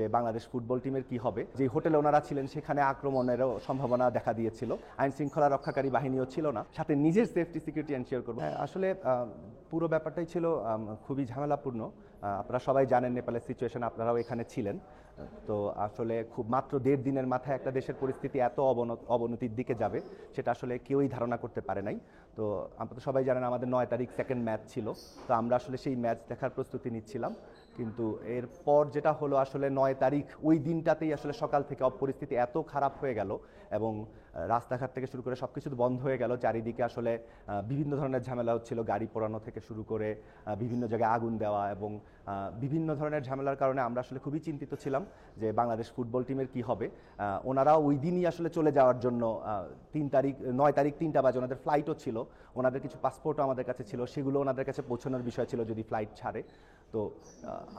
যে বাংলাদেশ ফুটবল টিমের কি হবে। যে হোটেলে ওনারা ছিলেন সেখানে আক্রমণেরও সম্ভাবনা দেখা দিয়েছিল, আইন শৃঙ্খলা রক্ষাকারী বাহিনীও ছিল না, সাথে নিজের সেফটি সিকিউরিটি এনশিওর করবো। আসলে পুরো ব্যাপারটাই ছিল খুবই ঝামেলাপূর্ণ। আপনারা সবাই জানেন নেপালের সিচুয়েশন, আপনারাও এখানে ছিলেন। তো আসলে খুব মাত্র 1.5 দিনের মাথায় একটা দেশের পরিস্থিতি এত অবনতির দিকে যাবে সেটা আসলে কেউই ধারণা করতে পারে নাই। তো আপনারা তো সবাই জানেন আমাদের 9 তারিখ সেকেন্ড ম্যাচ ছিল, তো আমরা আসলে সেই ম্যাচ দেখার প্রস্তুতি নিচ্ছিলাম। কিন্তু এরপর যেটা হলো আসলে 9 তারিখ ওই দিনটাতেই আসলে সকাল থেকে পরিস্থিতি এত খারাপ হয়ে গেল এবং রাস্তাঘাট থেকে শুরু করে সব কিছু বন্ধ হয়ে গেল। চারিদিকে আসলে বিভিন্ন ধরনের ঝামেলা হচ্ছিল, গাড়ি পোড়ানো থেকে শুরু করে বিভিন্ন জায়গায় আগুন দেওয়া এবং বিভিন্ন ধরনের ঝামেলার কারণে আমরা আসলে খুবই চিন্তিত ছিলাম যে বাংলাদেশ ফুটবল টিমের কি হবে। ওনারাও ওই দিনই আসলে চলে যাওয়ার জন্য 9 তারিখ 3টা বাজে ওনাদের ফ্লাইটও ছিল, ওনাদের কিছু পাসপোর্টও আমাদের কাছে ছিল, সেগুলো ওনাদের কাছে পৌঁছানোর বিষয় ছিল যদি ফ্লাইট ছাড়ে। তো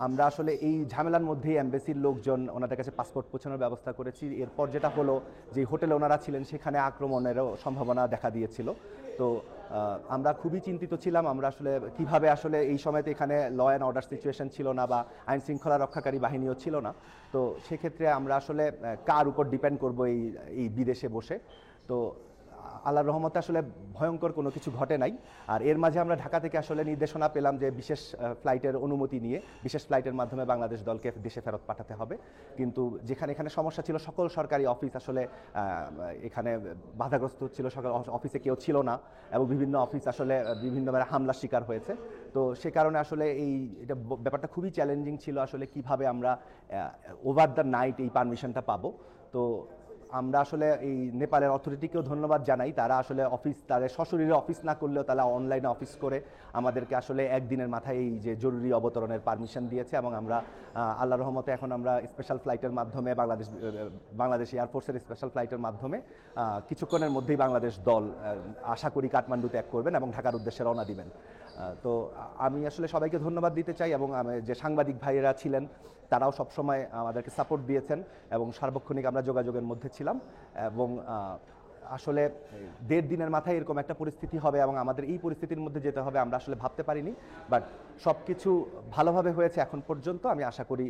আমরা আসলে এই ঝামেলার মধ্যেই এমবেসির লোকজন ওনাদের কাছে পাসপোর্ট পৌঁছানোর ব্যবস্থা করেছি। এরপর যেটা হলো যে হোটেলে ওনারা ছিলেন সেখানে আক্রমণেরও সম্ভাবনা দেখা দিয়েছিল। তো আমরা খুবই চিন্তিত ছিলাম আমরা আসলে কিভাবে আসলে এই সময়তে এখানে ল অ্যান্ড অর্ডার সিচুয়েশন ছিল না বা আইন শৃঙ্খলা রক্ষাকারী বাহিনীও ছিল না। তো সেক্ষেত্রে আমরা আসলে কার উপর ডিপেন্ড করবো এই বিদেশে বসে। তো আল্লাহর রহমতে আসলে ভয়ঙ্কর কোনো কিছু ঘটে নাই। আর এর মাঝে আমরা ঢাকা থেকে আসলে নির্দেশনা পেলাম যে বিশেষ ফ্লাইটের অনুমতি নিয়ে বিশেষ ফ্লাইটের মাধ্যমে বাংলাদেশ দলকে দেশে ফেরত পাঠাতে হবে। কিন্তু এখানে সমস্যা ছিল, সকল সরকারি অফিস আসলে এখানে বাধাগ্রস্ত ছিল, সকল অফিসে কেউ ছিল না এবং বিভিন্ন অফিস আসলে বিভিন্নভাবে হামলার শিকার হয়েছে। তো সে কারণে আসলে এটা ব্যাপারটা খুবই চ্যালেঞ্জিং ছিল আসলে কিভাবে আমরা ওভার দ্য নাইট এই পারমিশনটা পাবো। তো আমরা আসলে এই নেপালের অথরিটিকেও ধন্যবাদ জানাই, তারা আসলে তাদের সশরীরে অফিস না করলেও তারা অনলাইনে অফিস করে আমাদেরকে আসলে একদিনের মাথায় এই যে জরুরি অবতরণের পারমিশন দিয়েছে এবং আমরা আল্লাহর রহমতে এখন আমরা স্পেশাল ফ্লাইটের মাধ্যমে বাংলাদেশ এয়ারফোর্সের স্পেশাল ফ্লাইটের মাধ্যমে কিছুক্ষণের মধ্যেই বাংলাদেশ দল আশা করি কাঠমান্ডু ত্যাগ করবেন এবং ঢাকার উদ্দেশ্যে রওনা দিবেন। তো আমি আসলে সবাইকে ধন্যবাদ দিতে চাই এবং যে সাংবাদিক ভাইয়েরা ছিলেন তারাও সবসময় আমাদেরকে সাপোর্ট দিয়েছেন এবং সার্বক্ষণিক আমরা যোগাযোগের মধ্যে ছিলাম। এবং আসলে 1.5 দিনের মাথায় এরকম একটা পরিস্থিতি হবে এবং আমাদের এই পরিস্থিতির মধ্যে যেতে হবে আমরা আসলে ভাবতে পারিনি, বাট সব কিছু ভালোভাবে হয়েছে এখন পর্যন্ত। আমি আশা করি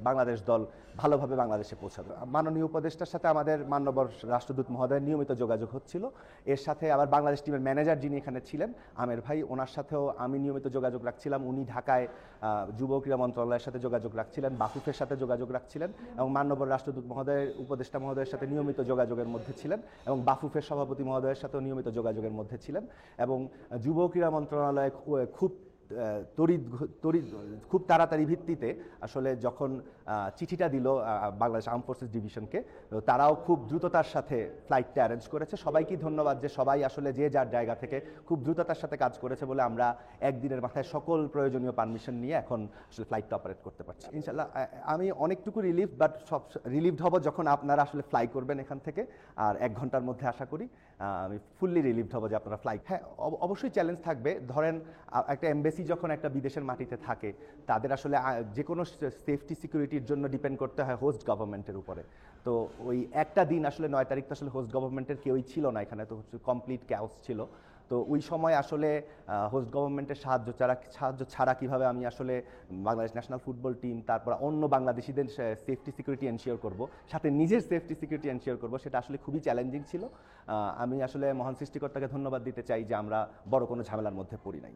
বাংলাদেশ দল ভালোভাবে বাংলাদেশে পৌঁছাবে। মাননীয় উপদেষ্টার সাথে আমাদের মাননীয় রাষ্ট্রদূত মহোদয়ের নিয়মিত যোগাযোগ হচ্ছিল। এর সাথে আবার বাংলাদেশ টিমের ম্যানেজার যিনি এখানে ছিলেন আমের ভাই, ওনার সাথেও আমি নিয়মিত যোগাযোগ রাখছিলাম। উনি ঢাকায় যুব ক্রীড়া মন্ত্রণালয়ের সাথে যোগাযোগ রাখছিলেন, বাফুফের সাথে যোগাযোগ রাখছিলেন এবং মাননীয় রাষ্ট্রদূত মহোদয়ের উপদেষ্টা মহোদয়ের সাথে নিয়মিত যোগাযোগের মধ্যে ছিলেন এবং বাফুফের সভাপতি মহোদয়ের সাথেও নিয়মিত যোগাযোগের মধ্যে ছিলেন। এবং যুব ক্রীড়া মন্ত্রণালয় খুব তাড়াতাড়ি ভিত্তিতে আসলে যখন চিঠিটা দিল বাংলাদেশ আর্ম ফোর্সেস ডিভিশনকে, তারাও খুব দ্রুততার সাথে ফ্লাইটটা অ্যারেঞ্জ করেছে। সবাইকেই ধন্যবাদ যে সবাই আসলে যে যার জায়গা থেকে খুব দ্রুততার সাথে কাজ করেছে বলে আমরা একদিনের মাথায় সকল প্রয়োজনীয় পারমিশন নিয়ে এখন আসলে ফ্লাইটটা অপারেট করতে পারছি। ইনশাল্লাহ আমি অনেকটুকু রিলিভড হব যখন আপনারা আসলে ফ্লাই করবেন এখান থেকে। আর 1 ঘন্টার মধ্যে আশা করি আমি ফুললি রিলিভড হব যে আপনারা ফ্লাইট। হ্যাঁ, অবশ্যই চ্যালেঞ্জ থাকবে। ধরেন একটা এমবেসি যখন একটা বিদেশের মাটিতে থাকে তাদের আসলে যে কোনো সেফটি সিকিউরিটির জন্য ডিপেন্ড করতে হয় হোস্ট গভর্নমেন্টের উপরে। তো ওই একটা দিন আসলে 9 তারিখ তো আসলে হোস্ট গভর্নমেন্টের কেউই ছিল না এখানে, তো কমপ্লিট ক্যাওস ছিল। তো ওই সময় আসলে হোস্ট গভর্নমেন্টের সাহায্য ছাড়া কিভাবে আমি আসলে বাংলাদেশ ন্যাশনাল ফুটবল টিম তারপর অন্য বাংলাদেশিদের সেফটি সিকিউরিটি এনশিওর করব, সাথে নিজের সেফটি সিকিউরিটি এনশিওর করব, সেটা আসলে খুবই চ্যালেঞ্জিং ছিল। আমি আসলে মহান সৃষ্টিকর্তাকে ধন্যবাদ দিতে চাই যে আমরা বড় কোনো ঝামেলার মধ্যে পড়ি নাই।